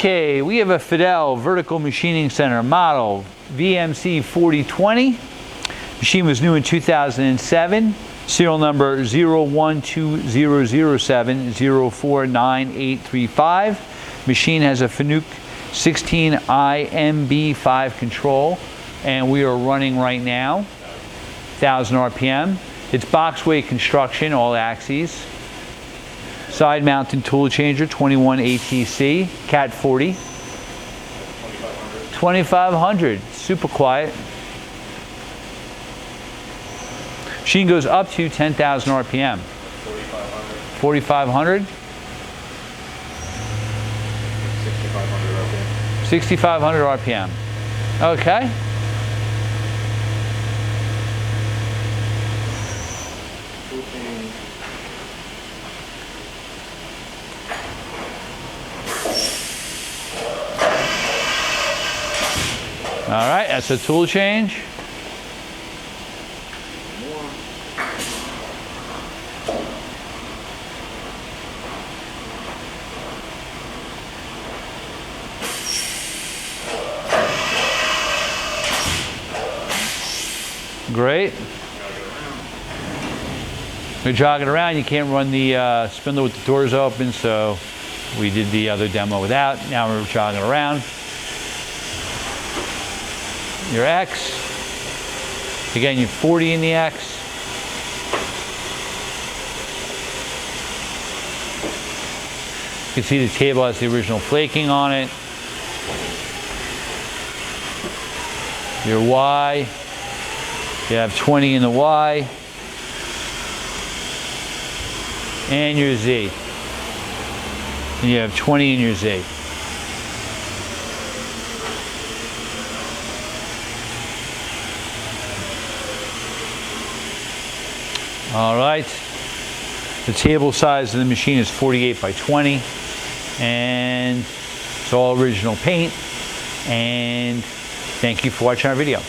Okay, we have a Fadal vertical machining center model VMC 4020. Machine was new in 2007. Serial number 012007049835. Machine has a FANUC 16IMB5 control, and we are running right now 1000 RPM. It's box weight construction, all axes. Side mounted tool changer, 21 ATC, Cat 40. 2500, super quiet. Machine goes up to 10,000 RPM. 4,500. 6,500 RPM. Okay. All right, that's a tool change. Great. We're jogging around. You can't run the spindle with the doors open, so we did the other demo without. Now we're jogging around. Your X. Again, you're 40 in the X. You can see the table has the original flaking on it. Your Y. You have 20 in the Y. And your Z. And you have 20 in your Z. All right, the table size of the machine is 48 by 20, and it's all original paint. And thank you for watching our video.